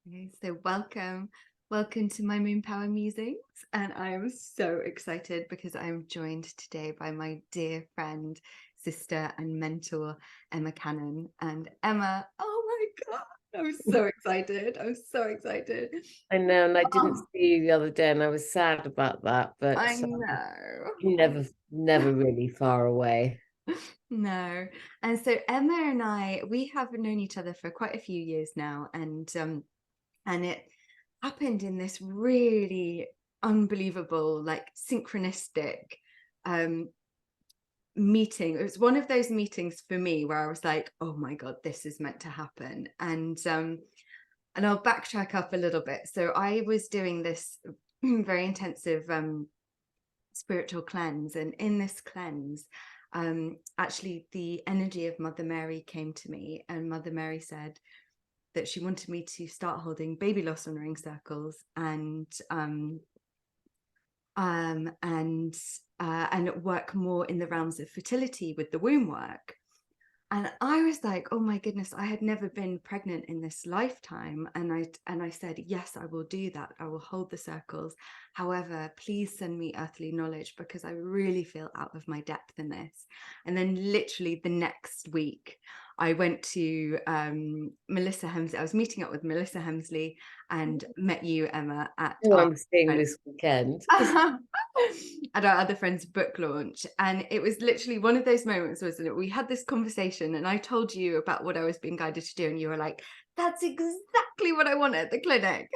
Okay, so welcome to my Moon Power Musings, and I am so excited because I am joined today by my dear friend, sister, and mentor, Emma Cannon. And Emma, oh my God, I'm so excited! I'm so excited. I know, and I didn't Oh, see you the other day, and I was sad about that, I but know. you're never really far away. No. And so Emma and we have known each other for quite a few years now, and it happened in this really unbelievable, like synchronistic um meeting. It was one of those meetings for me where I was like, oh my God, this is meant to happen. And I'll backtrack up a little bit. So I was doing this very intensive spiritual cleanse, and in this cleanse, actually the energy of Mother Mary came to me, and Mother Mary said that she wanted me to start holding baby loss honoring circles um, and and work more in the realms of fertility with the womb work. And I was like, oh my goodness, I had never been pregnant in this lifetime. And I said, yes, I will do that. I will hold the circles. However, please send me earthly knowledge because I really feel out of my depth in this. And then literally the next week, I went to Melissa Hemsley. I was meeting up with Melissa Hemsley and met you, Emma, at Who our I'm seeing this weekend. at our other friend's book launch. And it was literally one of those moments, wasn't it? We had this conversation and I told you about what I was being guided to do, and you were like, that's exactly what I want at the clinic.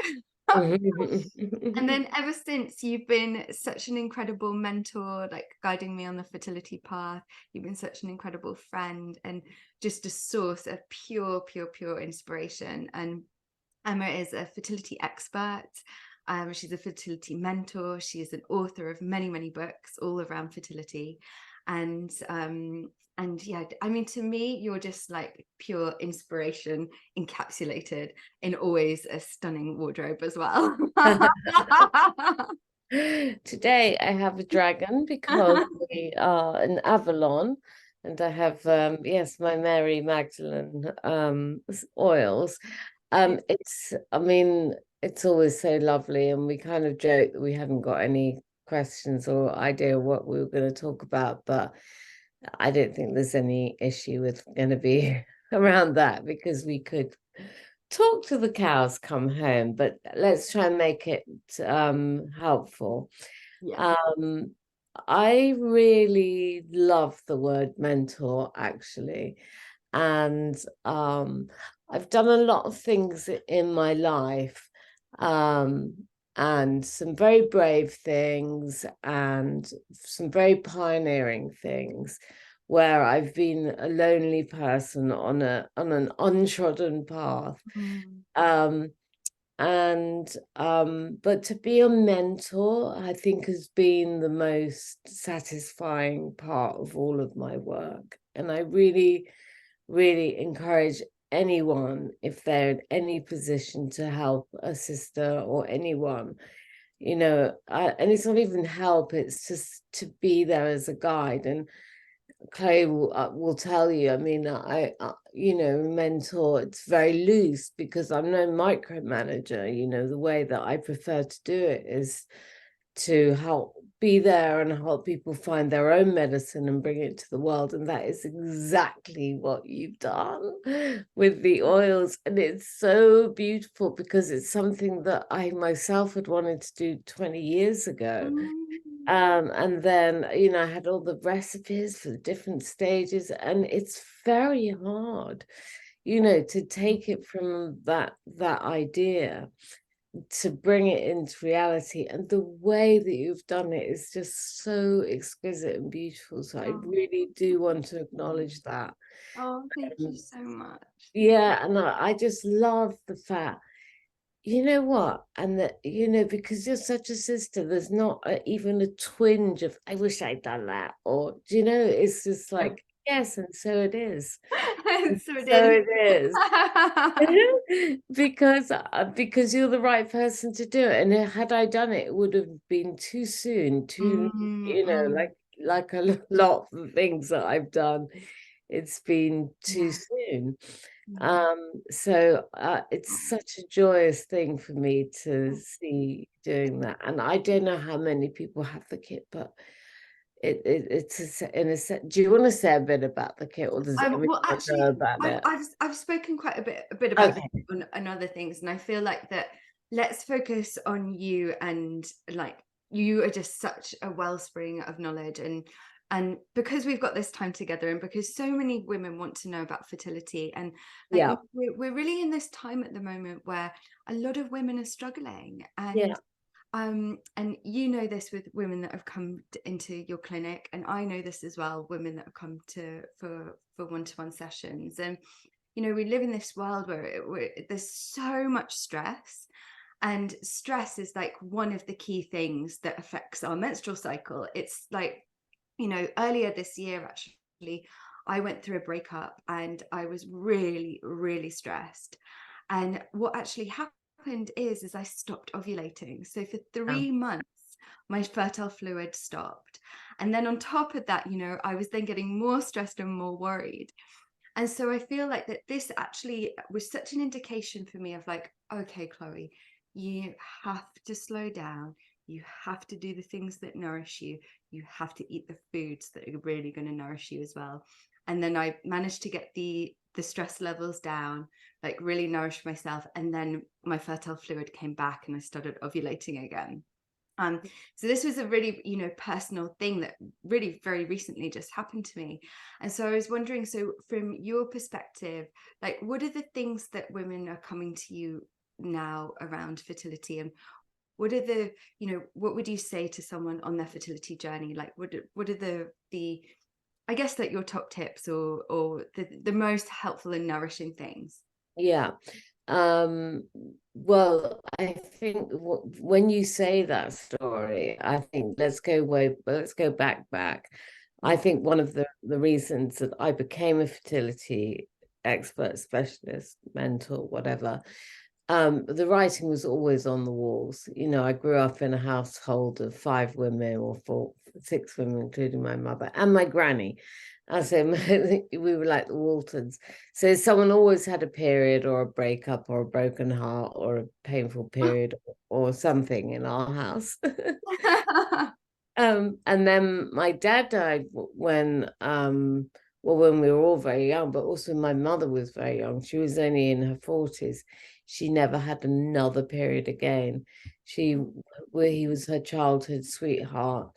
And then ever since, you've been such an incredible mentor, like guiding me on the fertility path. You've been such an incredible friend and just a source of pure inspiration. And Emma is a fertility expert. She's a fertility mentor. She is an author of many books all around fertility. And yeah, I mean, to me, you're just like pure inspiration encapsulated in always a stunning wardrobe as well. Today I have a dragon because we are in Avalon, and I have yes, my Mary Magdalene oils. I mean, it's always so lovely, and we kind of joke that we hadn't got any questions or idea what we were going to talk about, but I don't think there's any issue with going to be around that because we could talk till the cows come home, but let's try and make it helpful. Yeah. Um, I really love the word mentor, actually. And I've done a lot of things in my life, um, and some very brave things and some very pioneering things where I've been a lonely person on an untrodden path. Mm. Um, but to be a mentor, I think, has been the most satisfying part of all of my work. And I really encourage anyone, if they're in any position to help a sister or anyone, and it's not even help, it's just to be there as a guide. And Chloe will tell you, I mean, mentor, it's very loose because I'm no micromanager. The way that I prefer to do it is to help be there and help people find their own medicine and bring it to the world. And that is exactly what you've done with the oils. And it's so beautiful because it's something that I myself had wanted to do 20 years ago. Mm. And then, I had all the recipes for the different stages, and it's very hard, to take it from that idea to bring it into reality. And the way that you've done it is just so exquisite and beautiful. So I Oh, really do want to acknowledge that. oh, thank you Um, so much. yeah, and I just love the fact, you know what? And that, because you're such a sister, there's not even a twinge of, I wish I'd done that. Or, it's just Yeah. like, yes, and so it is. And So it so is. it is. Because you're the right person to do it. And had I done it, it would have been too soon, too, Mm, mm. like a lot of the things that I've done, it's been too Yeah. soon. Mm. So it's such a joyous thing for me to see doing that. And I don't know how many people have the kit, but in a set. Do you want to say a bit about the kit, or does Well, everyone know actually, about it? I've spoken quite a bit about Okay. this on other things, and I feel like that let's focus on you, and like you are just such a wellspring of knowledge, and because we've got this time together, and because so many women want to know about fertility, and like Yeah. we're really in this time at the moment where a lot of women are struggling, Yeah. and you know this with women that have come into your clinic, and I know this as well, women that have come to for one-to-one sessions. And you know, we live in this world where there's so much stress, and stress is like one of the key things that affects our menstrual cycle. It's like, you know, earlier this year actually, I went through a breakup and I was really, really stressed. And what actually happened is I stopped ovulating. So for Yeah. 3 months, my fertile fluid stopped. And then on top of that, you know, I was then getting more stressed and more worried. And so I feel like that this actually was such an indication for me of like, okay, Chloe, you have to slow down. You have to do the things that nourish you. You have to eat the foods that are really going to nourish you as well. And then I managed to get the stress levels down, like really nourish myself. And then my fertile fluid came back and I started ovulating again. Um, so this was a really, you know, personal thing that really very recently just happened to me. And so I was wondering, so from your perspective, like what are the things that women are coming to you now around fertility, and what are the, you know, what would you say to someone on their fertility journey? Like what are the I guess like your top tips, or the most helpful and nourishing things? Yeah. Um, well, I think when you say that story, I think let's go back. I think one of the reasons that I became a fertility expert, specialist, mentor, whatever, the writing was always on the walls. You know, I grew up in a household of 5 women, or six women, including my mother and my granny. I say we were like the Waltons. So someone always had a period or a breakup or a broken heart or a painful period or something in our house. And then my dad died when we were all very young, but also my mother was very young. She was only in her 40s. She never had another period again. He was her childhood sweetheart.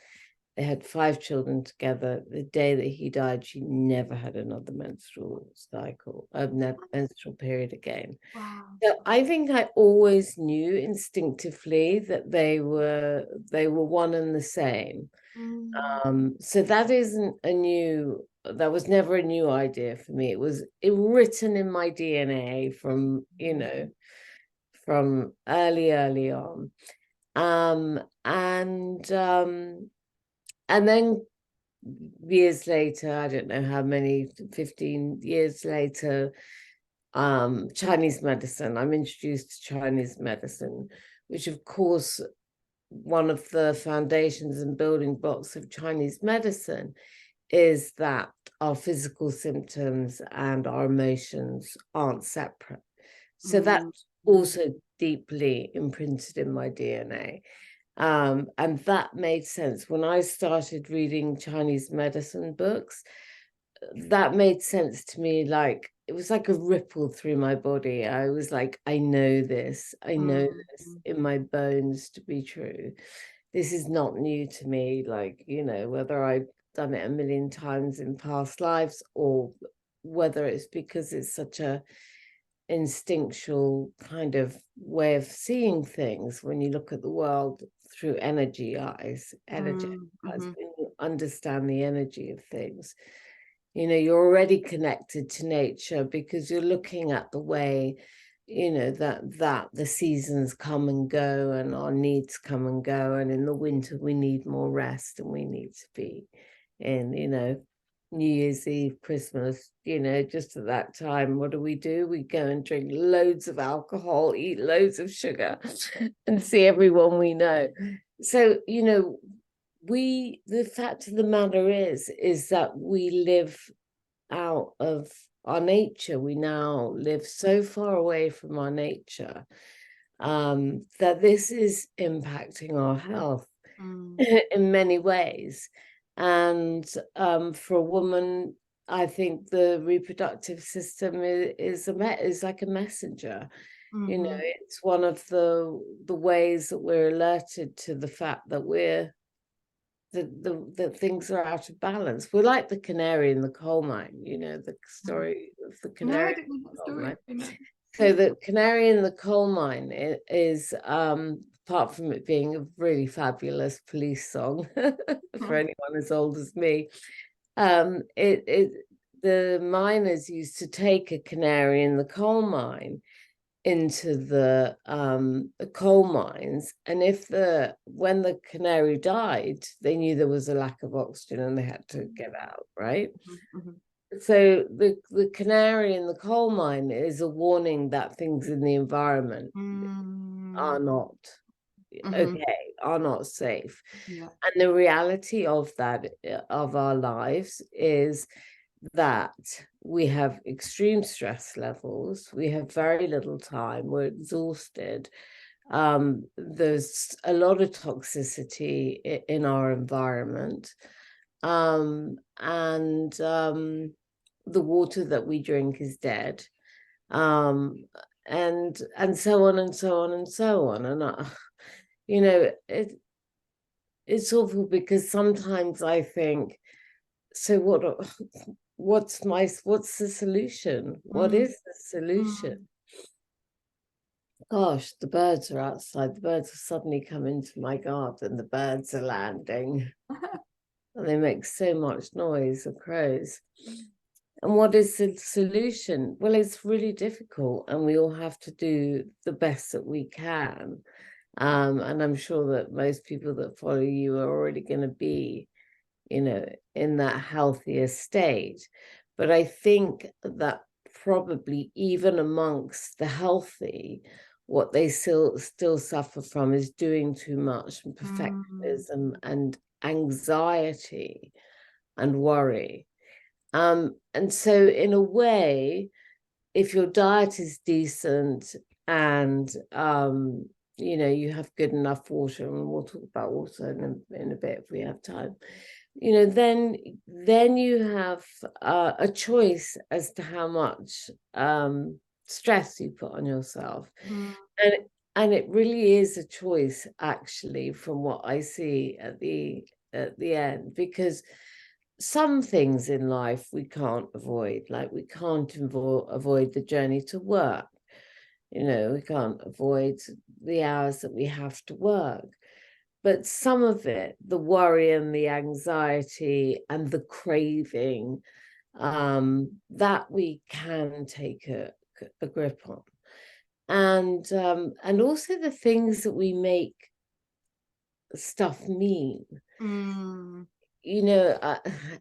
They had 5 children together. The day that he died, she never had another menstrual cycle, menstrual period again. Wow. So I think I always knew instinctively that they were one and the same. Mm, So that was never a new idea for me. It was written in my DNA from, from early on. Um, and um, and then years later, I don't know how many, 15 years later, Chinese medicine. I'm introduced to Chinese medicine, which of course, one of the foundations and building blocks of Chinese medicine is that our physical symptoms and our emotions aren't separate. So mm, that's also deeply imprinted in my DNA. And that made sense. When I started reading Chinese medicine books, that made sense to me. Like it was like a ripple through my body. I was like, I know this. I know mm, this in my bones to be true. This is not new to me. Like, whether I've done it a million times in past lives, or whether it's because it's such a instinctual kind of way of seeing things when you look at the world through energetic mm, eyes, mhm. when you understand the energy of things. You're already connected to nature because you're looking at the way, that the seasons come and go and our needs come and go. And in the winter, we need more rest, and we need to be in, New Year's Eve, Christmas, just at that time, what do? We go and drink loads of alcohol, eat loads of sugar, and see everyone we know. So, the fact of the matter is that we live out of our nature. We now live so far away from our nature that this is impacting our health in many ways. And for a woman, I think the reproductive system is like a messenger. You know, it's one of the ways that we're alerted to the fact that that things are out of balance. We're like the canary in the coal mine, you know, the story of the No, I canary didn't know in that the coal story. mine. No. So the canary in the coal mine is apart from it being a really fabulous police song for anyone as old as me, the miners used to take a canary in the coal mine into the coal mines, and when the canary died, they knew there was a lack of oxygen and they had to get out, right? So the canary in the coal mine is a warning that things in the environment are not okay, are not safe. Yeah. And the reality of that, of our lives, is that we have extreme stress levels, we have very little time, we're exhausted, there's a lot of toxicity in our environment, and the water that we drink is dead, and so on and so on and so on. And you know, it's awful, because sometimes I think, so what's the solution? What is the solution? Gosh, the birds are outside. The birds have suddenly come into my garden. The birds are landing. And they make so much noise, the crows. And what is the solution? Well, it's really difficult, and we all have to do the best that we can. And I'm sure that most people that follow you are already going to be, you know, in that healthier state. But I think that probably even amongst the healthy, what they still suffer from is doing too much, and perfectionism and anxiety and worry. And so in a way, if your diet is decent and you know, you have good enough water, and we'll talk about water in a bit if we have time, you know, then you have a choice as to how much stress you put on yourself. And it really is a choice, actually, from what I see at the end, because some things in life we can't avoid, like we can't avoid the journey to work. You know, we can't avoid the hours that we have to work. But some of it, the worry and the anxiety and the craving, that we can take a grip on. And also the things that we make stuff mean. You know,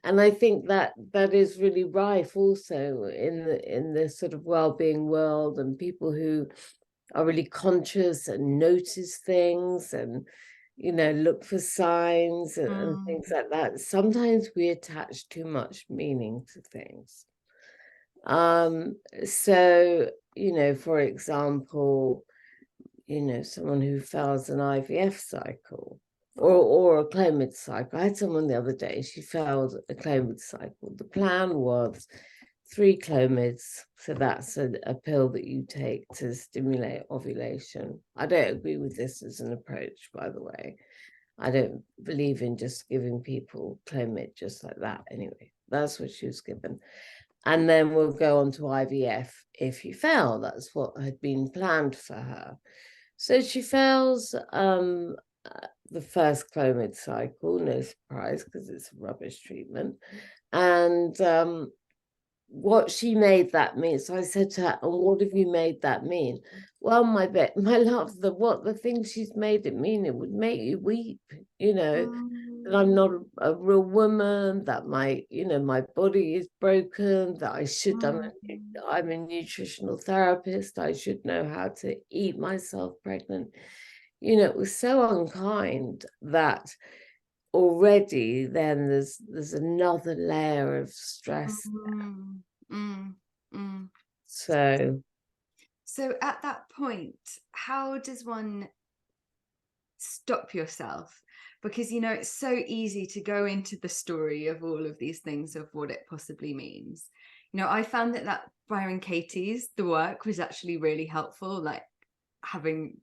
and I think that is really rife also in the sort of well-being world, and people who are really conscious and notice things, and, you know, look for signs and things like that. Sometimes we attach too much meaning to things. So, you know, for example, you know, someone who fails an IVF cycle, or a Clomid cycle. I had someone the other day, she failed a Clomid cycle. The plan was 3 Clomids, so that's a pill that you take to stimulate ovulation. I don't agree with this as an approach, by the way. I don't believe in just giving people Clomid just like that. Anyway, that's what she was given. And then we'll go on to IVF if you fail. That's what had been planned for her. So she fails the first Clomid cycle, no surprise, because it's a rubbish treatment. And what she made that mean. So I said to her, and what have you made that mean? Well, my love, the thing she's made it mean, it would make you weep, you know, that I'm not a real woman, that my body is broken, that I'm a nutritional therapist, I should know how to eat myself pregnant. You know, it was so unkind that already then there's another layer of stress. Mm. So at that point, how does one stop yourself? Because, you know, it's so easy to go into the story of all of these things, of what it possibly means. You know, I found that Byron Katie's The Work was actually really helpful, like having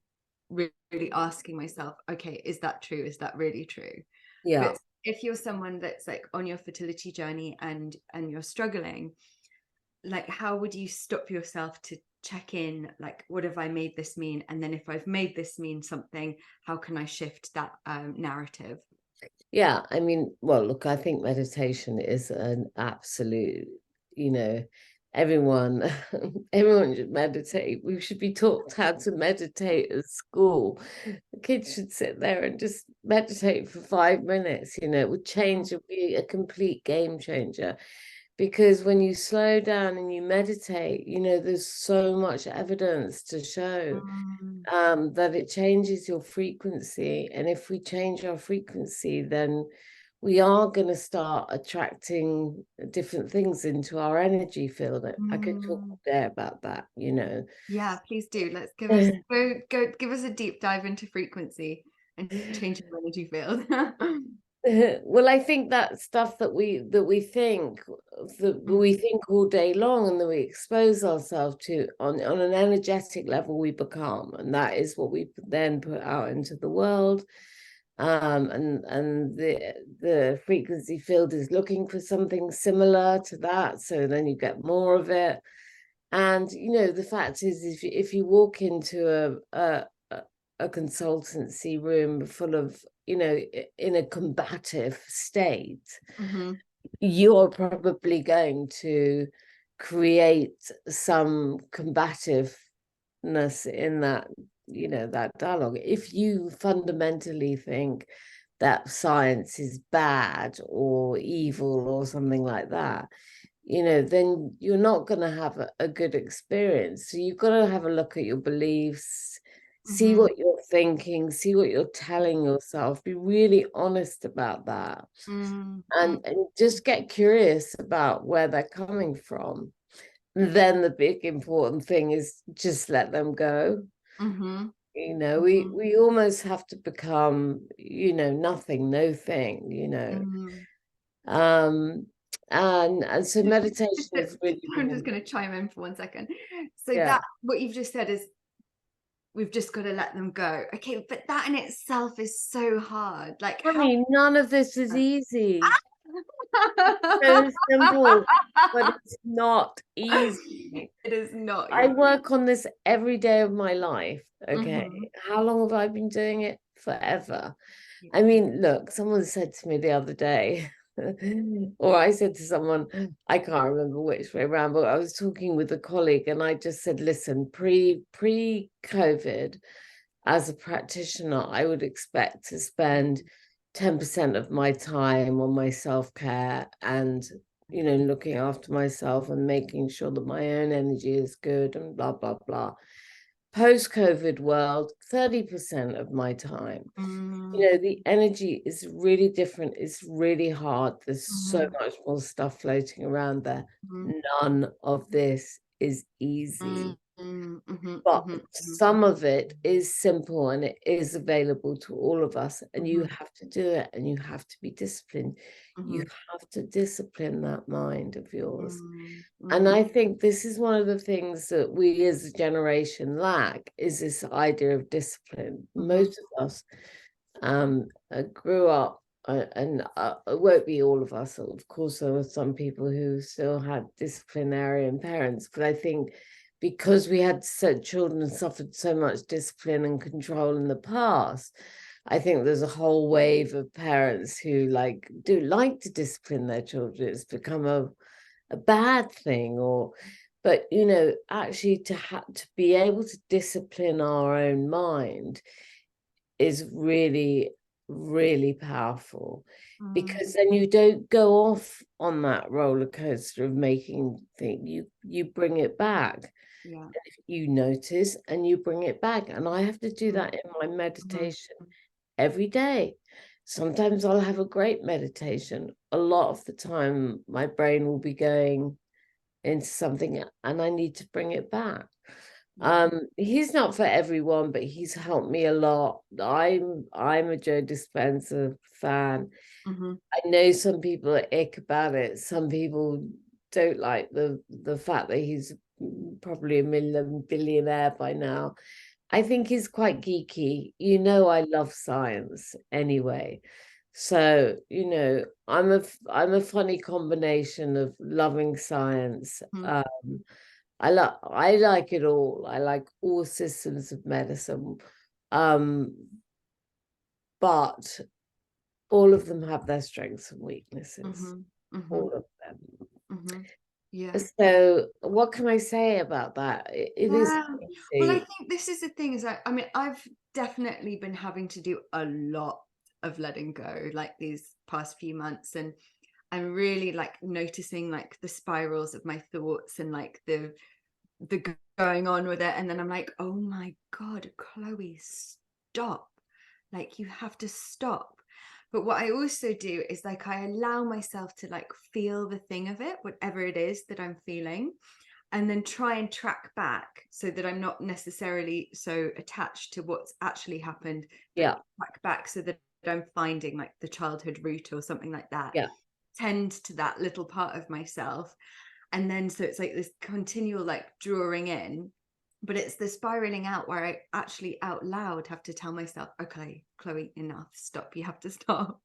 really asking myself, okay, is that true? Is that really true? yeah. But if you're someone that's like on your fertility journey and you're struggling, like how would you stop yourself to check in, like what have I made this mean, and then if I've made this mean something, how can I shift that narrative? Yeah, I mean, well, look, I think meditation is an absolute, you know, everyone everyone should meditate. We should be taught how to meditate at school. The kids should sit there and just meditate for 5 minutes, it would change, it would be a complete game changer. Because when you slow down and you meditate, there's so much evidence to show Mm, that it changes your frequency. And if we change our frequency, then we are going to start attracting different things into our energy field. I could talk mm. all day about that. Yeah, please do. Let's go give us a deep dive into frequency and changing your energy field. Well, I think that stuff that we think all day long and that we expose ourselves to on an energetic level, we become, and that is what we then put out into the world. And the frequency field is looking for something similar to that, so then you get more of it. And the fact is, if you walk into a consultancy room full of, in a combative state, Mm-hmm. you're probably going to create some combativeness in that dialogue. If you fundamentally think that science is bad or evil or something like that, then you're not going to have a good experience. So you've got to have a look at your beliefs, see Mm-hmm. what you're thinking, see what you're telling yourself, be really honest about that, Mm-hmm. and just get curious about where they're coming from. Then the big important thing is just let them go. Mm-hmm. We almost have to become, nothing, no thing, Mm-hmm. um and so meditation is really, I'm really, just going to chime in for 1 second. So yeah. that what you've just said is we've just got to let them go. Okay, but that in itself is so hard. Like I how mean, none of this is easy. So simple, but it's not easy. it is not. I You're work on this every day of my life. Okay. mm-hmm. How long have I been doing it? Forever. Yeah. I mean, look, someone said to me the other day, or I said to someone, I can't remember which way around, but I was talking with a colleague and I just said, listen, pre-COVID, as a practitioner, I would expect to spend 10% of my time on my self-care and, looking after myself and making sure that my own energy is good and blah, blah, blah. Post-COVID world, 30% of my time. Mm-hmm. The energy is really different. It's really hard. There's so Mm-hmm. much more stuff floating around there. None of this is easy. Mm-hmm. Mm-hmm. But Mm-hmm. some of it is simple and it is available to all of us. And you Mm-hmm. have to do it and you have to be disciplined. You Mm-hmm. have to discipline that mind of yours. And Mm-hmm. I think this is one of the things that we as a generation lack, is this idea of discipline. Mm-hmm. Most of us grew up, and it won't be all of us. Of course, there were some people who still had disciplinarian parents, but I think because we had children suffered so much discipline and control in the past, I think there's a whole wave of parents who do like to discipline their children. It's become a bad thing, but actually to be able to discipline our own mind is really, really powerful, because then you don't go off on that roller coaster of making things. You bring it back. Yeah. You notice and you bring it back, and I have to do that in my Mm-hmm. meditation every day. Sometimes I'll have a great meditation. A lot of the time my brain will be going, into something, and I need to bring it back. Yeah. He's not for everyone, but he's helped me a lot. I'm a Joe Dispenza fan. Mm-hmm. I know some people are ick about it. Some people don't like the fact that he's probably a billionaire by now. I think he's quite geeky. You know, I love science anyway. So, you know, I'm a funny combination of loving science. I like it all. I like all systems of medicine. Um, but all of them have their strengths and weaknesses. Mm-hmm. Mm-hmm. All of them. Mm-hmm. Yeah. So what can I say about that? It is Yeah. Well, I crazy. think this is the thing is I mean, I've definitely been having to do a lot of letting go like these past few months, and I'm really like noticing like the spirals of my thoughts and like the going on with it. And then I'm like, oh my God, Chloe, stop. Like you have to stop. But what I also do is like I allow myself to like feel the thing of it, whatever it is that I'm feeling, and then try and track back so that I'm not necessarily so attached to what's actually happened, but Yeah, track back so that I'm finding like the childhood root or something like that. yeah, Tend to that little part of myself. And then so it's like this continual like drawing in, but it's the spiraling out where I actually out loud have to tell myself, okay, Chloe, enough, stop, you have to stop.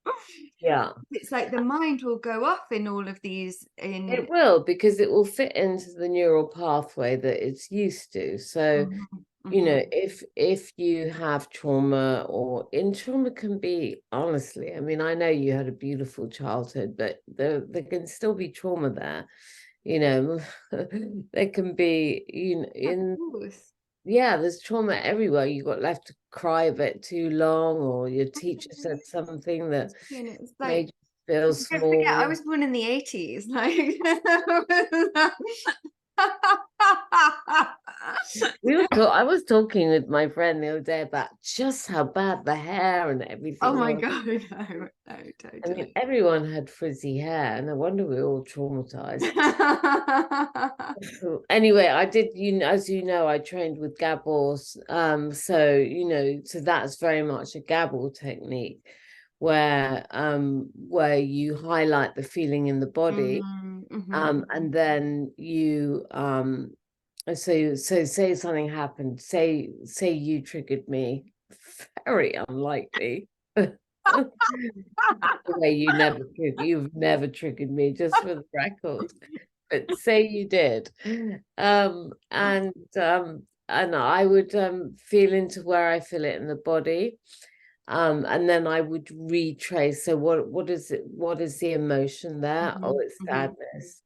yeah. It's like the mind will go off in all of these in It will, because it will fit into the neural pathway that it's used to. So, Mhm, you know, mhm. if you have trauma, or in trauma can be, honestly, I mean, I know you had a beautiful childhood, but there can still be trauma there. You know, there can be, you know, Of in course. yeah, there's trauma everywhere. You got left to cry a bit too long, or your teacher said something that And it's made like, you feel don't forget, I small. was born in the 80s. Like, I was talking with my friend the other day about just how bad the hair and oh everything my was. God, no, no, I mean, totally. everyone had frizzy hair, and no wonder we're all traumatized. Anyway, I did, as you know, I trained with Gabors. So, you know, so that's very much a Gabor technique where you highlight the feeling in the body, Mhm, mhm, and then you so say something happened, say you triggered me, very unlikely. The way you've never triggered me, just for the record. But say you did. And I would feel into where I feel it in the body. And then I would retrace. So what is it? What is the emotion there? Oh, mhm, it's mhm, sadness.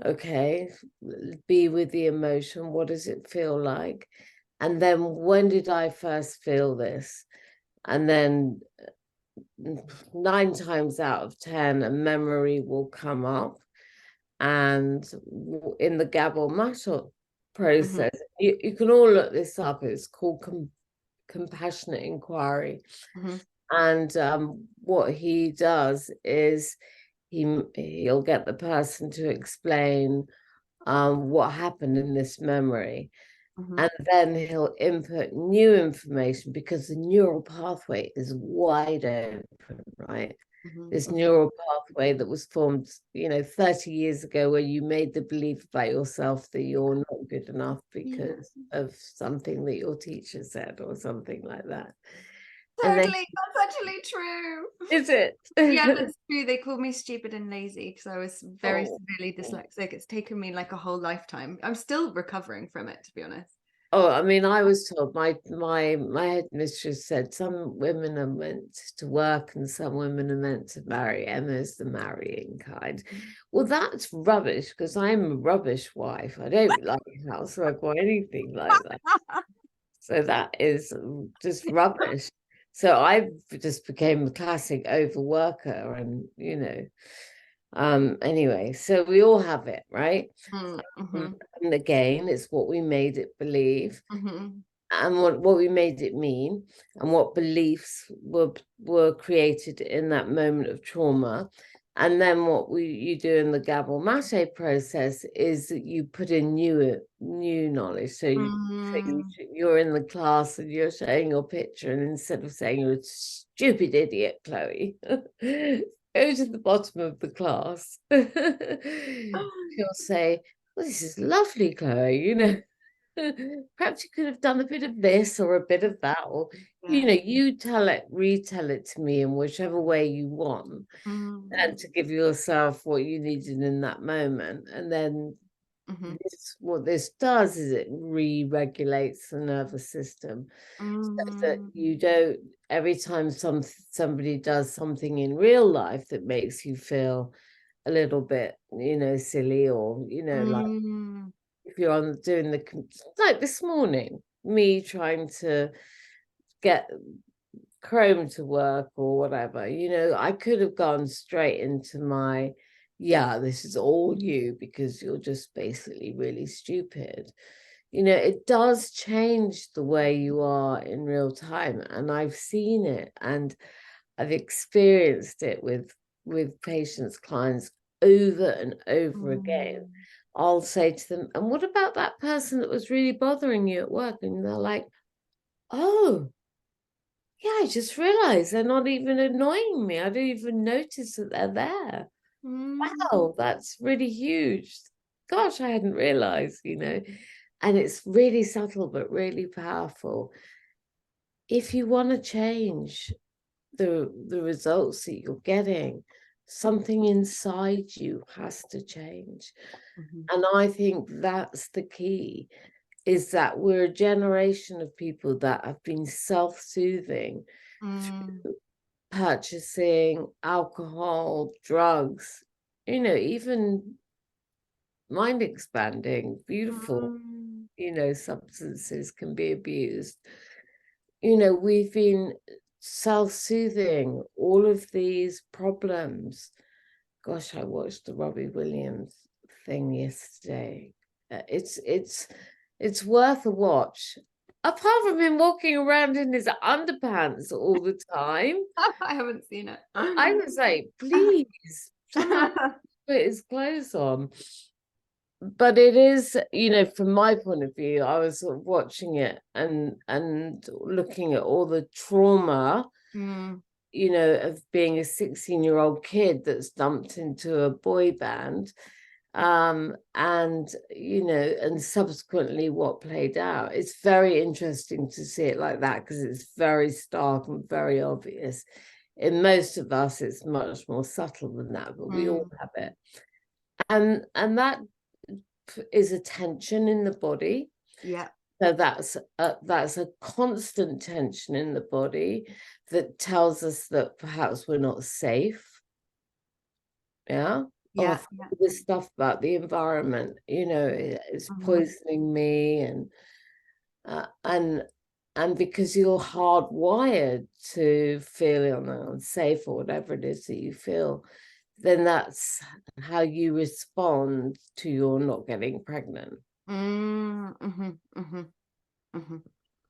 Okay, be with the emotion. What does it feel like? And then when did I first feel this? And then 9 times out of 10, a memory will come up. And in the Gabor Matot mhm, process, you can all look this up. It's called compassionate inquiry. mhm, And what he does is he'll get the person to explain what happened in this memory. mhm, And then he'll input new information, because the neural pathway is wide open, right? mhm, This mhm. neural pathway that was formed, 30 years ago, where you made the belief about yourself that you're not good enough Yeah, because of something that your teacher said, or something like that. And then, totally. That's actually true. is it? Yeah, that's true. They called me stupid and lazy because I was very Oh. severely dyslexic. It's taken me like a whole lifetime. I'm still recovering from it, to be honest. Oh, I mean, I was told, my headmistress said some women are meant to work and some women are meant to marry. Emma's the marrying kind. Well, that's rubbish, because I'm a rubbish wife. I don't like housework or anything like that. So that is just rubbish. So I just became a classic overworker, and anyway, so we all have it, right? Mm-hmm, And again, it's what we made it believe, mm-hmm, and what we made it mean, and what beliefs were created in that moment of trauma. And then what you do in the Gabor Mate process is that you put in new knowledge. So you're in the class and you're showing your picture, and instead of saying you're a stupid idiot, Chloe, go to the bottom of the class. She'll say, well, this is lovely, Chloe, you know. Perhaps you could have done a bit of this or a bit of that, or Yeah. you retell it to me in whichever way you want, and to give yourself what you needed in that moment. And then what this does is it re-regulates the nervous system, so that you don't, every time somebody does something in real life that makes you feel a little bit, silly, or like if you're doing like this morning, me trying to get Chrome to work or whatever, I could have gone straight into my, yeah, this is all you because you're just basically really stupid. It does change the way you are in real time. And I've seen it, and I've experienced it with patients, clients, over and over again. I'll say to them, and what about that person that was really bothering you at work? And they're like, oh, yeah, I just realized they're not even annoying me. I don't even notice that they're there. Wow, that's really huge. Gosh, I hadn't realized, And it's really subtle, but really powerful. If you want to change the results that you're getting, something inside you has to change. And I think that's the key, is that we're a generation of people that have been self-soothing through purchasing alcohol, drugs, even mind expanding, beautiful, substances can be abused. We've been self-soothing all of these problems. Gosh, I watched the Robbie Williams thing yesterday. It's worth a watch. Apart from him walking around in his underpants all the time, I haven't seen it. I was like, please, someone put his clothes on. But it is, from my point of view, I was sort of watching it and looking at all the trauma, of being a 16-year-old kid that's dumped into a boy band, and subsequently what played out. It's very interesting to see it like that, because it's very stark and very obvious. In most of us, it's much more subtle than that, but we all have it. And that is a tension in the body. Yeah. So that's a constant tension in the body that tells us that perhaps we're not safe. Yeah. Yeah. This stuff about the environment, it's poisoning me, and because you're hardwired to feel unsafe or whatever it is that you feel, then that's how you respond to your not getting pregnant.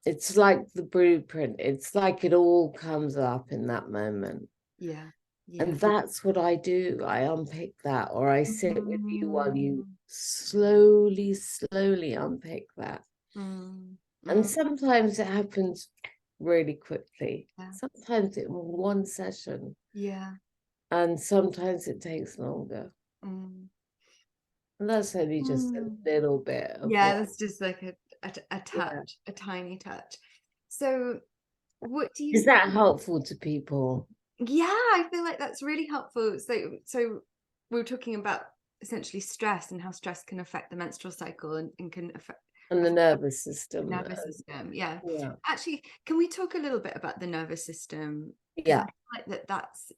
It's like the blueprint. It's like it all comes up in that moment. Yeah. And that's what I do. I unpick that, or I sit with you while you slowly unpick that. And sometimes it happens really quickly. Sometimes in one session. Yeah. And sometimes it takes longer. And that's only just a little bit of that's just like a touch, a tiny touch. So what do you Is that helpful to people? Yeah, I feel like that's really helpful. So we were talking about essentially stress and how stress can affect the menstrual cycle and can affect the nervous system. Yeah. Actually, can we talk a little bit about the nervous system? Yeah. I feel like that's,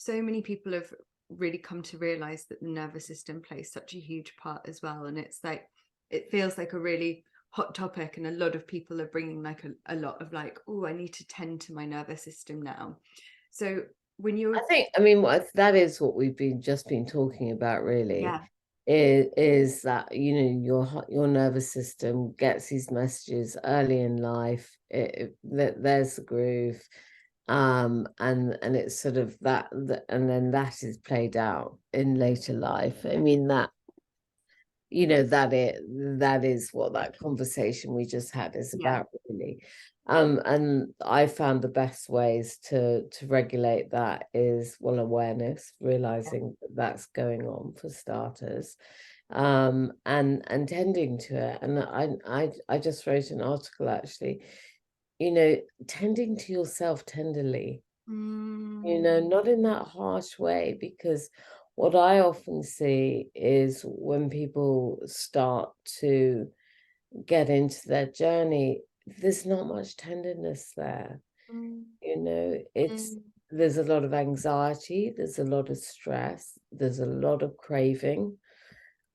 so many people have really come to realize that the nervous system plays such a huge part as well. And it's like, it feels like a really hot topic, and a lot of people are bringing like a lot of like, oh, I need to tend to my nervous system now. So when you're, that is what we've just been talking about, really. Is that your nervous system gets these messages early in life, that there's the groove, And it's sort of that, and then that is played out in later life. I mean, that, you know, that is what that conversation we just had is about, really. And I found the best ways to regulate that is, well, awareness, realizing that that's going on for starters, and tending to it. And I just wrote an article, actually, you know, tending to yourself tenderly, you know, not in that harsh way, because what I often see is when people start to get into their journey, there's not much tenderness there. You know, there's a lot of anxiety, there's a lot of stress, there's a lot of craving,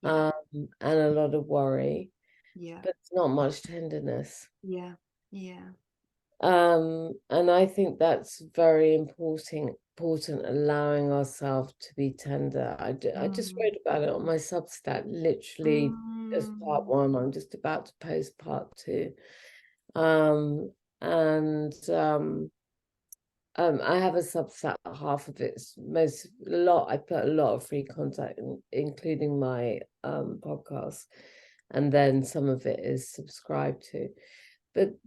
Yeah. and a lot of worry, Yeah. but not much tenderness. Yeah. Yeah. And I think that's very important, allowing ourselves to be tender. I just wrote about it on my Substack, literally just part one. I'm just about to post part two. And I have a Substack, half of it's I put a lot of free content including my podcast, and then some of it is subscribed to. But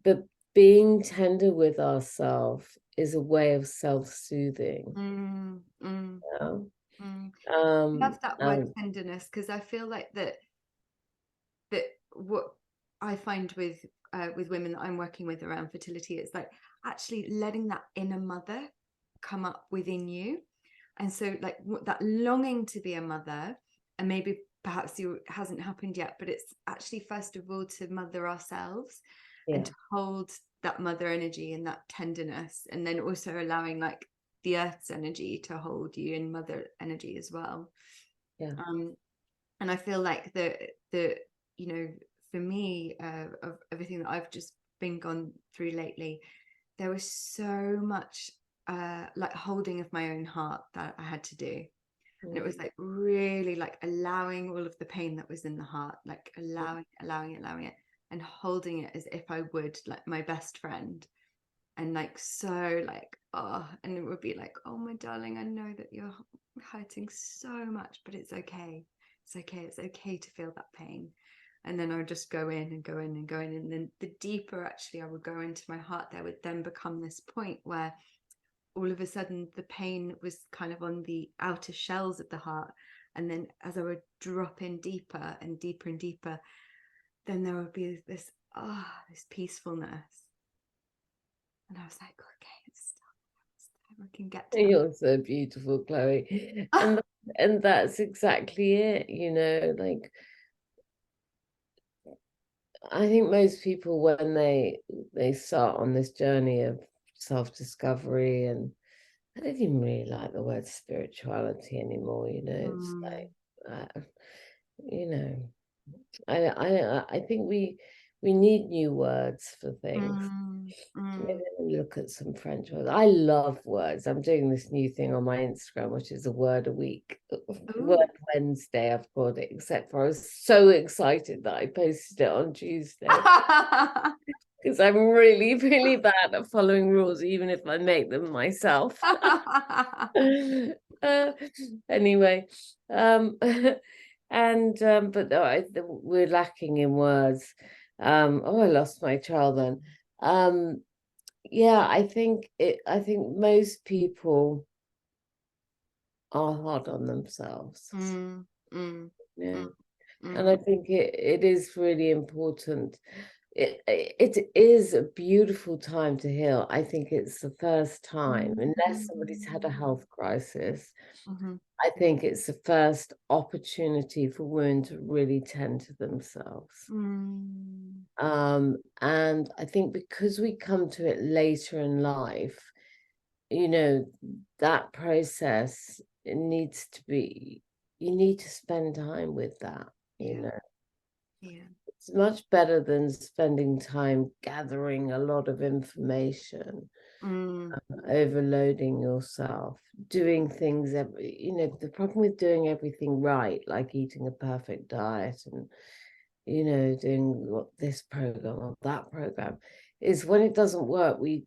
being tender with ourselves is a way of self-soothing. You know? Love that word And tenderness, because I feel like that what I find with women that I'm working with around fertility, it's like actually letting that inner mother come up within you. And so like that longing to be a mother, and maybe perhaps it hasn't happened yet, but it's actually first of all to mother ourselves and yeah, to hold that mother energy and that tenderness, and then also allowing like the earth's energy to hold you in mother energy as well. yeah. And I feel like the you know, for me, of everything that I've just been gone through lately, there was so much like holding of my own heart that I had to do. And it was like really like allowing all of the pain that was in the heart, like allowing it, and holding it as if I would like my best friend. And like so like, oh, and it would be like, oh my darling, I know that you're hurting so much, but it's okay. It's okay. It's okay to feel that pain. And then I would just go in and go in and go in. And then the deeper actually I would go into my heart, there would then become this point where all of a sudden the pain was kind of on the outer shells of the heart. And then as I would drop in deeper and deeper and deeper, then there would be this, this peacefulness. And I was like, okay, it's time. I can get to You're so beautiful, Chloe. that. And that's exactly it, you know, like I think most people, when they start on this journey of self-discovery, and I don't even really like the word spirituality anymore, you know, it's like you know, I think we need new words for things. Maybe we look at some French words. I love words. I'm doing this new thing on my Instagram, which is a word a week. Word Ooh. Wednesday, I've called it, except for I was so excited that I posted it on Tuesday. Because I'm really, really bad at following rules, even if I make them myself. uh, anyway, and but we're lacking in words. Oh, I lost my trail then. Yeah, I think most people are hard on themselves. Mm, mm, Yeah. mm, And I mm, think it is really important. It is a beautiful time to heal. I think it's the first time, unless somebody's had a health crisis, mhm, I think it's the first opportunity for women to really tend to themselves. mm. And I think because we come to it later in life, you know, that process, it needs to be, you need to spend time with that, you Yeah, know. yeah. It's much better than spending time gathering a lot of information, Mm, overloading yourself, doing things you know, the problem with doing everything right, like eating a perfect diet and you know, doing this program or that program, is when it doesn't work, we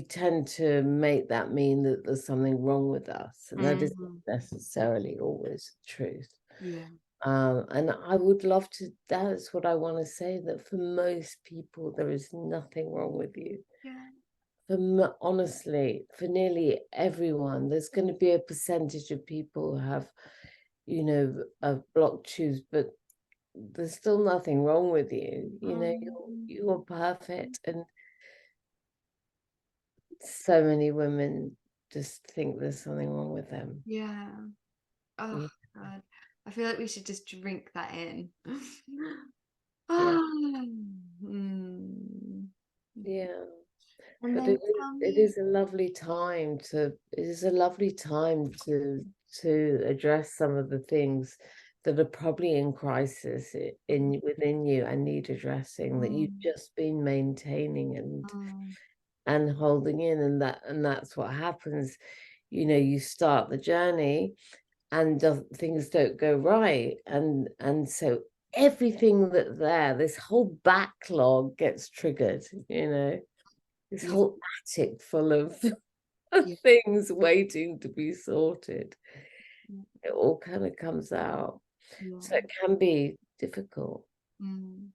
tend to make that mean that there's something wrong with us, and that isn't necessarily always the truth. Yeah. And I would love to, that's what I want to say, that for most people, there is nothing wrong with you. Yeah. Honestly, for nearly everyone, there's going to be a percentage of people who have, you know, blocked tubes, but there's still nothing wrong with you. You know, you are perfect. And so many women just think there's something wrong with them. Yeah. Oh Yeah. God. I feel like we should just drink that in. Yeah. Mm. Yeah. And But then tell it me. is a lovely time to, it is a lovely time to address some of the things that are probably in crisis in within you and need addressing, that you've Mm, just been maintaining mm, and holding in, and that's what happens. You know, you start the journey and things don't go right, and so everything that this whole backlog gets triggered, you know, this yeah, whole attic full of yeah, things waiting to be sorted. yeah, It all kind of comes out. So yeah. it can be difficult. Mm.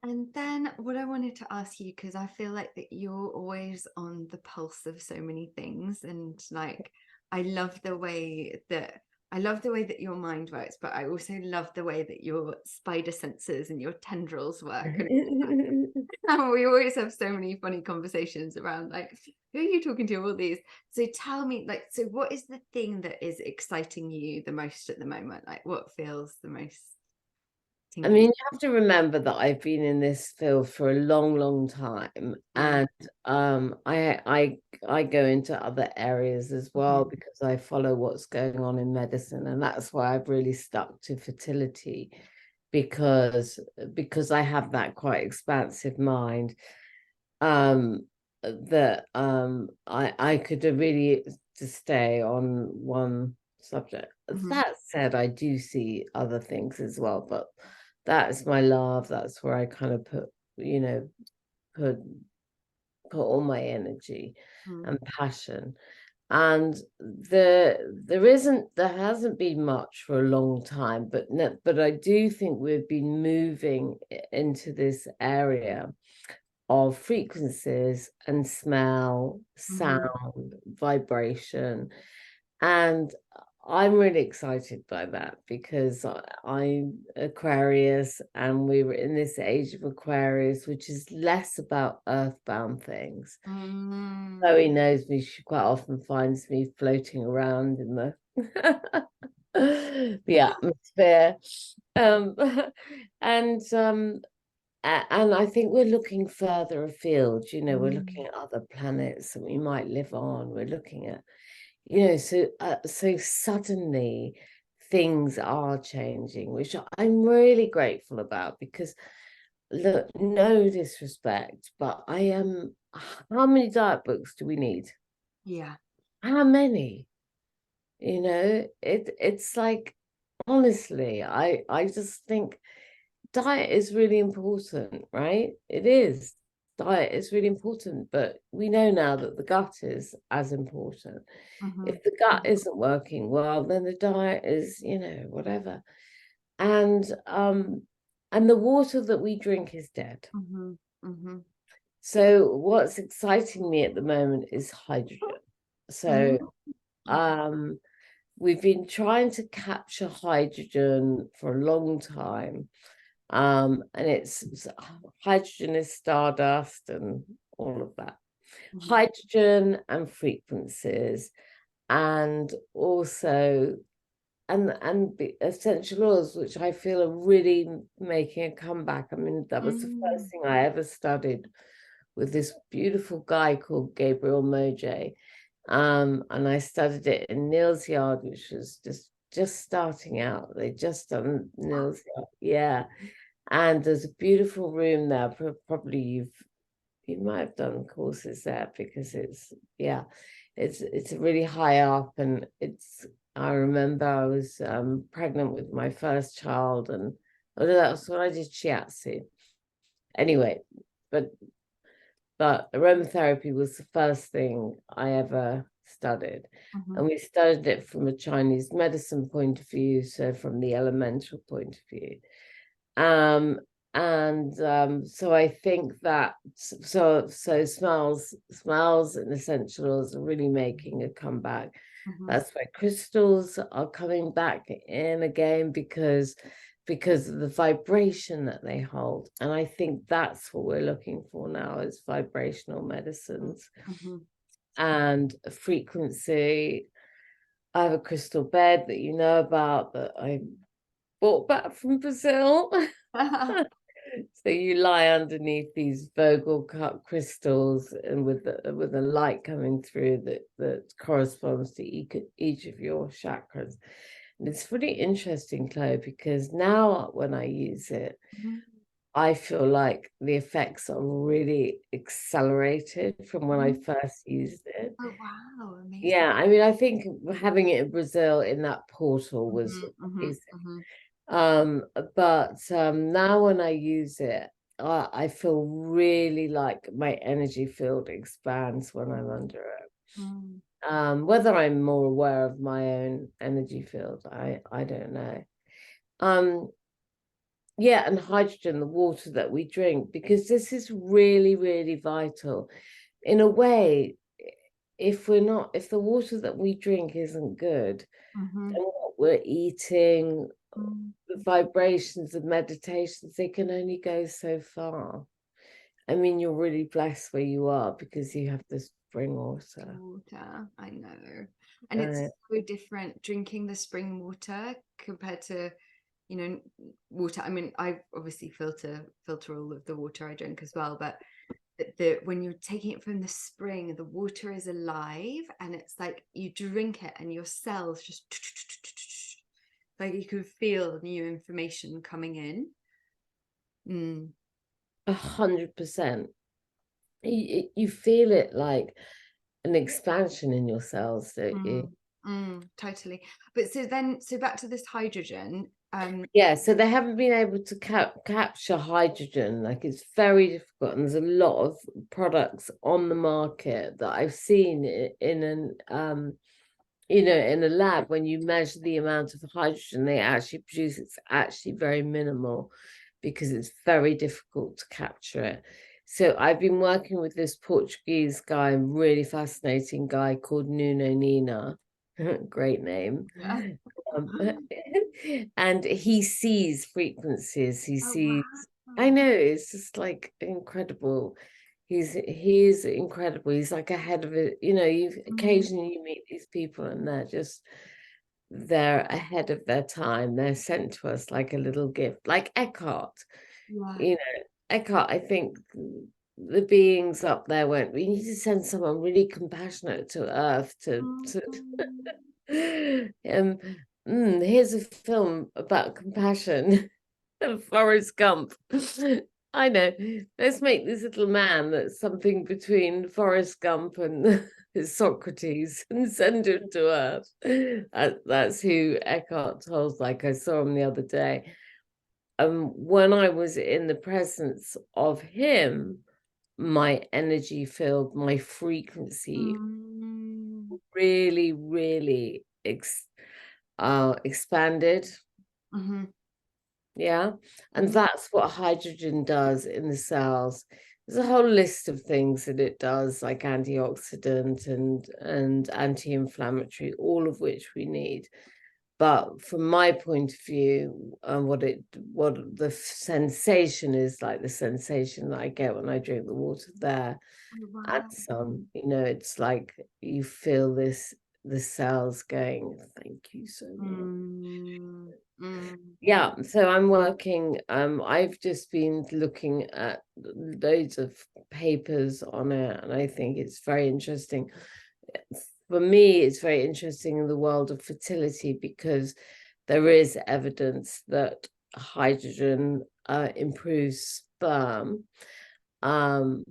And then what I wanted to ask you, because I feel like that you're always on the pulse of so many things, and like I love the way that your mind works, but I also love the way that your spider senses and your tendrils work. And we always have so many funny conversations around like, who are you talking to, all these. So tell me, like, so what is the thing that is exciting you the most at the moment? Like, what feels the most I tingly? mean, you have to remember that I've been in this field for a long, long time, Yeah. and I go into other areas as well Mhm. because I follow what's going on in medicine, and that's why I've really stuck to fertility, because I have that quite expansive mind, that I could really just stay on one subject. Mhm. That said, I do see other things as well, but that's my love. That's where I kind of put, you know, put all my energy Mhm. and passion. And there hasn't been much for a long time, but but I do think we've been moving into this area of frequencies and smell, Mhm. sound, vibration. And I'm really excited by that because I'm Aquarius, and we were in this age of Aquarius, which is less about earthbound things. Mm. Chloe knows me, she quite often finds me floating around in the the atmosphere. Um, and and I think we're looking further afield, you know, we're looking Mm. at other planets that we might live on. We're looking at, you know, so suddenly things are changing, which I'm really grateful about, because look, no disrespect, but I am, how many diet books do we need? Yeah. How many? You know, it's like, honestly, I just think diet is really important, right? It is. Diet is really important, but we know now that the gut is as important. Mhm. If the gut isn't working well, then the diet is, you know, whatever. And the water that we drink is dead. Mhm. Mhm. So what's exciting me at the moment is hydrogen. Mm. So Okay. um we've been trying to capture hydrogen for a long time. And hydrogen is stardust and all of that. Mhm. Hydrogen and frequencies, and also the essential oils, which I feel are really making a comeback. I mean, that was the first Mm. thing I ever studied with this beautiful guy called Gabriel Moje. And I studied it in Neal's Yard, which was just starting out. They just done Neal's Yard, yeah. And there's a beautiful room there. Probably you might have done courses there, because yeah, it's really high up, and I remember I was pregnant with my first child, and Oh, no, that's what I did, shiatsu. Anyway, but aromatherapy was the first thing I ever studied. Mm-hmm. And we studied it from a Chinese medicine point of view, so from the elemental point of view. So I think that smells and essential oils are really making a comeback. Mm-hmm. That's why crystals are coming back in again, because of the vibration that they hold. And I think that's what we're looking for now, is vibrational medicines Mm-hmm. and frequency. I have a crystal bed that you know about that I brought back from Brazil. So you lie underneath these Vogel cut crystals, and with a light coming through that corresponds to each of your chakras. And it's really interesting, Chloe, because now when I use it, I feel like the effects are really accelerated from when I first used it. Oh wow, amazing. Yeah, I mean, I think having it in Brazil in that portal was Mm-hmm. amazing. Mm-hmm. But now when I use it, I feel really like my energy field expands when I'm under it. Whether I'm more aware of my own energy field, I don't know. Yeah, and hydrogen, the water that we drink, because this is really, really vital. In a way, if the water that we drink isn't good, Mm-hmm. then what we're eating, Mm-hmm. the vibrations of meditations, they can only go so far. I mean, you're really blessed where you are because you have this spring water. Water, I know. And it's so different drinking the spring water compared to, water. I mean, I obviously filter all of the water I drink as well, but when you're taking it from the spring, the water is alive, and it's like you drink it and your cells just like you can feel new information coming in. 100%. You feel it like an expansion in your cells, don't you? Totally. But so back to this hydrogen. Yeah, so they haven't been able to capture hydrogen. Like, it's very difficult, and there's a lot of products on the market that I've seen in in a lab. When you measure the amount of hydrogen they actually produce, it's actually very minimal because it's very difficult to capture it. So I've been working with this Portuguese guy, really fascinating guy called Nuno Nina. Great name. Yeah. Um, and he sees frequencies. He Oh sees, I wow. know, it's just like incredible. He is incredible. He's like ahead of it. You occasionally you meet these people and they're ahead of their time. They're sent to us like a little gift, like Eckhart. Yeah. Eckhart, I think the beings up there went, we need to send someone really compassionate to Earth to here's a film about compassion. Forrest Gump. I know. Let's make this little man that's something between Forrest Gump and Socrates and send him to Earth. That's who Eckhart Tolle's like. I saw him the other day. When I was in the presence of him, my energy field, my frequency really, really expanded. Yeah. And that's what hydrogen does in the cells. There's a whole list of things that it does, like antioxidant and anti-inflammatory, all of which we need. But from my point of view, what the sensation is, like the sensation that I get when I drink the water there, and some, it's like you feel the cells going, thank you so much. Yeah, so I'm working, I've just been looking at loads of papers on it, and I think it's very interesting. For me, it's very interesting in the world of fertility because there is evidence that hydrogen improves sperm. And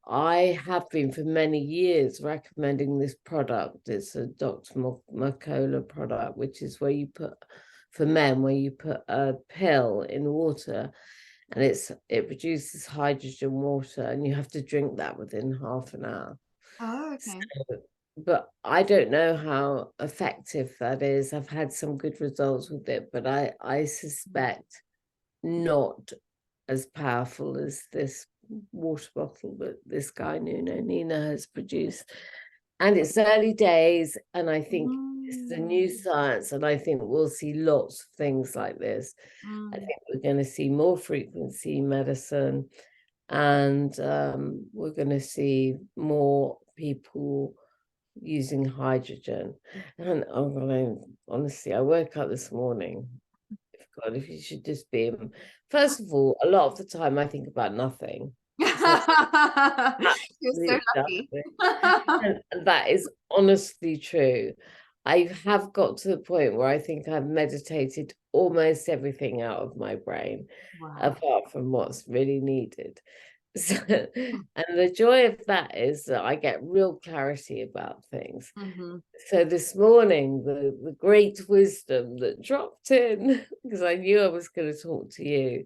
I have been for many years recommending this product. It's a Dr. Mercola product, which is where you put for men where you put a pill in water and it produces hydrogen water, and you have to drink that within half an hour. Oh, okay. So, but I don't know how effective that is. I've had some good results with it, but I suspect not as powerful as this water bottle that this guy Nuno Nina has produced. And it's early days, and I think this is a new science, and I think we'll see lots of things like this. I think we're going to see more frequency medicine, and we're going to see more people using hydrogen. And honestly, I woke up this morning. God, if you should just be, first of all, a lot of the time I think about nothing. It's like You're so absolute lucky. nothing. And that is honestly true. I have got to the point where I think I've meditated almost everything out of my brain, Wow. apart from what's really needed. So, and the joy of that is that I get real clarity about things. So this morning, the great wisdom that dropped in, because I knew I was going to talk to you,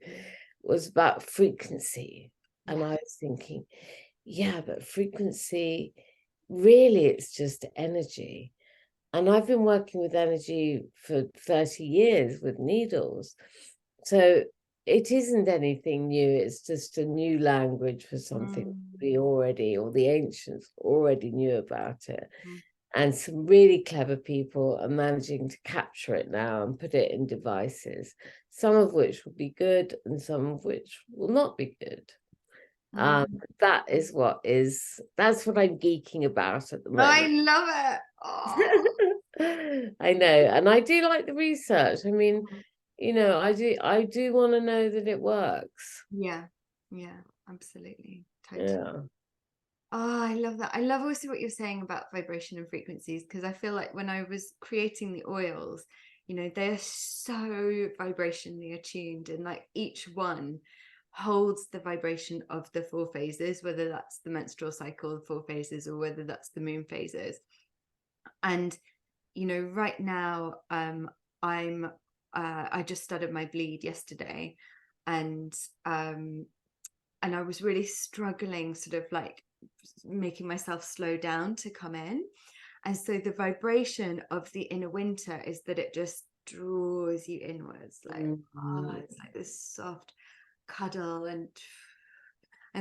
was about frequency. And I was thinking, yeah, but frequency, really, it's just energy. And I've been working with energy for 30 years with needles. So it isn't anything new. It's just a new language for something we already, or the ancients already knew about it. And some really clever people are managing to capture it now and put it in devices, some of which will be good and some of which will not be good. That's what I'm geeking about at the I moment. love it. Oh. I know, and I do like the research. I mean, I do want to know that it works. Yeah, absolutely. Totally. Yeah. Oh, I love that. I love also what you're saying about vibration and frequencies, because I feel like when I was creating the oils, they're so vibrationally attuned, and like each one holds the vibration of the 4 phases, whether that's the menstrual cycle, 4 phases, or whether that's the moon phases. And right now, I just started my bleed yesterday, and I was really struggling, sort of like making myself slow down to come in. And so the vibration of the inner winter is that it just draws you inwards, like it's like this soft cuddle. And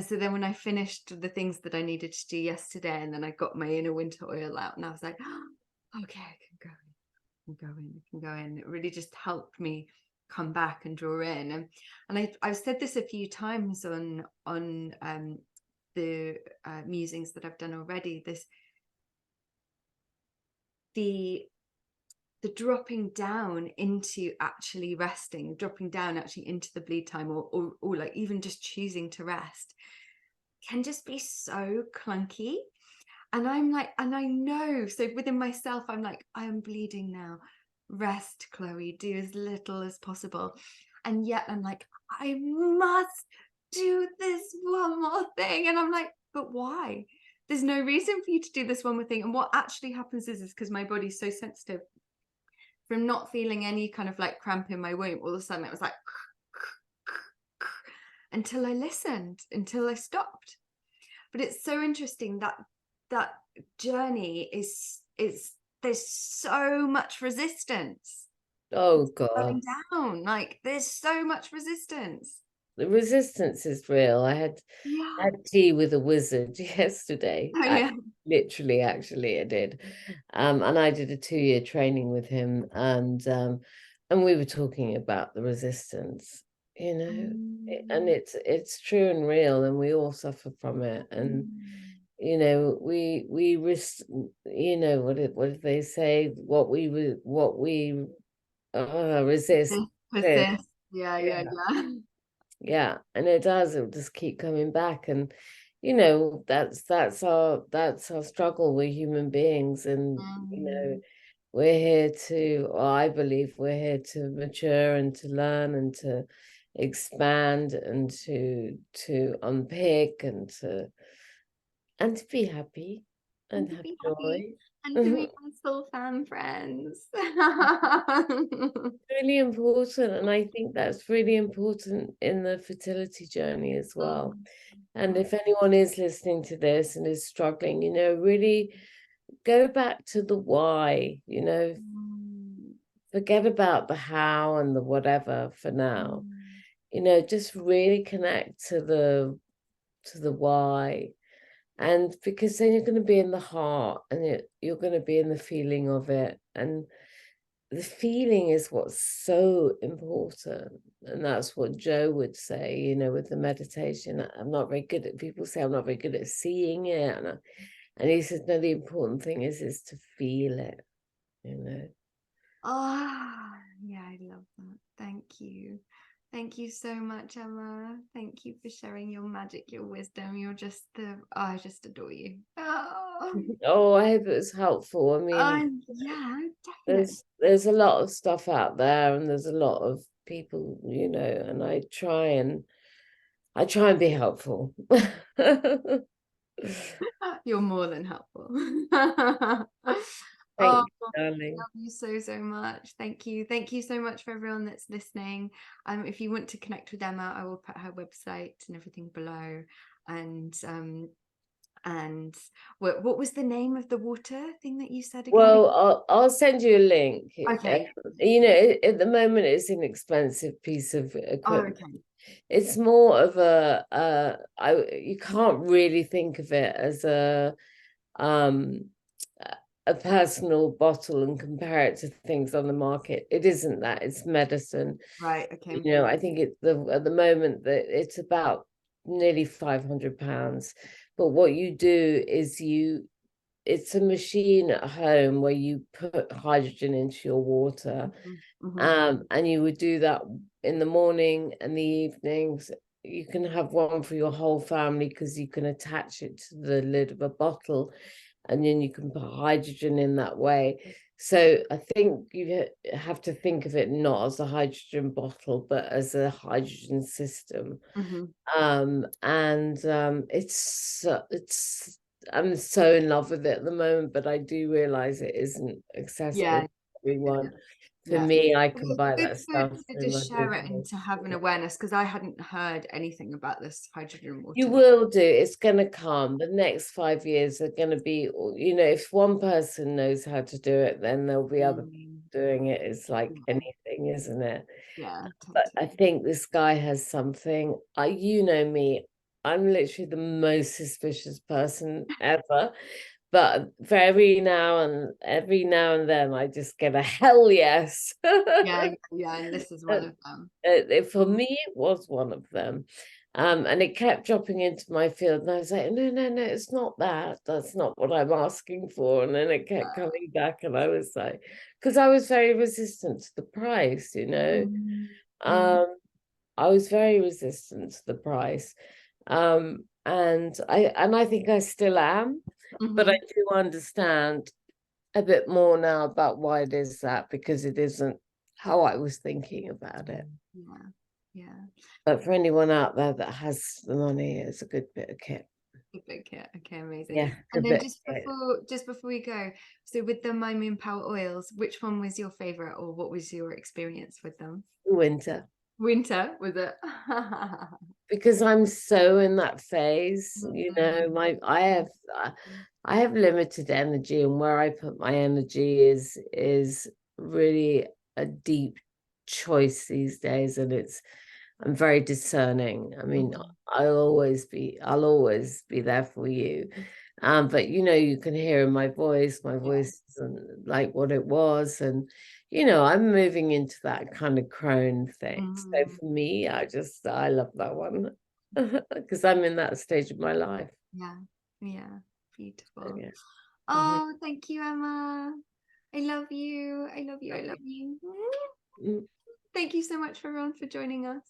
so then when I finished the things that I needed to do yesterday, and then I got my inner winter oil out, and I was like, oh, okay, I can go in. It really just helped me come back and draw in. And I've said this a few times on the musings that I've done already. The dropping down into actually resting, dropping down actually into the bleed time, or like even just choosing to rest, can just be so clunky. And I'm like, and I know, so within myself, I'm like, I am bleeding now. Rest, Chloe, do as little as possible. And yet I'm like, I must do this one more thing. And I'm like, but why? There's no reason for you to do this one more thing. And what actually happens is because my body's so sensitive, from not feeling any kind of like cramp in my womb, all of a sudden it was like, until I listened, until I stopped. But it's so interesting that journey is there's so much resistance. Oh Slowing God. down, like there's so much resistance. The resistance is real. I Yeah. had tea with a wizard yesterday. Oh yeah. Literally, actually, I did. And I did a 2-year training with him, and we were talking about the resistance, and it's true and real, and we all suffer from it. And we risk, what did they say? What we resist. Persist. Yeah. Yeah, and it'll just keep coming back. And that's our struggle. We're human beings, and we're here to, or I believe we're here to mature and to learn and to expand and to unpick and to be happy and And to have be happy joy. And to meet my soul fan friends. Really important, and I think that's really important in the fertility journey as Oh, well. And if anyone is listening to this and is struggling, really go back to the why, forget about the how and the whatever for now. Just really connect to the why. And because then you're going to be in the heart, and you're going to be in the feeling of it. And the feeling is what's so important. And that's what Joe would say, with the meditation. I'm not very good at, people say I'm not very good at seeing it. And he says, no, the important thing is to feel it, Oh, yeah, I love that. Thank you. Thank you so much, Emma. Thank you for sharing your magic, your wisdom. You're just I just adore you. Oh, Oh, I hope it was helpful. I mean, yeah, definitely. there's a lot of stuff out there, and there's a lot of people, and I try and be helpful. You're more than helpful. Thank Oh, you, darling. love you so, so much. Thank you. Thank you so much for everyone that's listening. If you want to connect with Emma, I will put her website and everything below. And what was the name of the water thing that you said again? Well, I'll send you a link. Okay. At the moment, it's an expensive piece of Oh, equipment. okay. It's more of you can't really think of it as um a personal bottle and compare it to things on the market. It isn't that. It's medicine. Right. Okay. I think at the moment that it's about nearly £500. But what you do is it's a machine at home where you put hydrogen into your water. And you would do that in the morning and the evenings. You can have one for your whole family because you can attach it to the lid of a bottle, and then you can put hydrogen in that way. So I think you have to think of it not as a hydrogen bottle, but as a hydrogen system. It's I'm so in love with it at the moment, but I do realize it isn't accessible Yeah. to everyone. For Yeah. me, I can Well, buy good that stuff to through my just share it and business. to have an awareness, because I hadn't heard anything about this hydrogen You water. will do. It's going to come. The next 5 years are going to be, if one person knows how to do it, then there'll be other people doing it. It's like anything, isn't it? Yeah, But I totally. think this guy has something. You know me, I'm literally the most suspicious person ever. But every now and then, I just get a hell yes. Yeah, yeah, and this is one of them. For me, it was one of them. And it kept dropping into my field, and I was like, no, no, no, it's not that. That's not what I'm asking for. And then it kept coming back, and I was like, because I was very resistant to the price, Mm. I was very resistant to the price. And I think I still am, but I do understand a bit more now about why it is that, because it isn't how I was thinking about it. Yeah, yeah. But for anyone out there that has the money, it's a good bit of kit. A bit kit. Okay, amazing. Yeah, a And then bit of kit. just before we go, so with the MYMOON Power oils, which one was your favorite, or what was your experience with them? Winter. Winter, was it? Because I'm so in that phase, I have limited energy, and where I put my energy is really a deep choice these days, and I'm very discerning. I mean, I'll always be there for you. But you can hear in my voice isn't like what it was. And I'm moving into that kind of crone thing. So for me, I love that one. Because I'm in that stage of my life. Yeah, yeah, So, beautiful. yeah. Oh, thank you, Emma. I love you. I love you. I love you. Mhm. Thank you so much for everyone for joining us.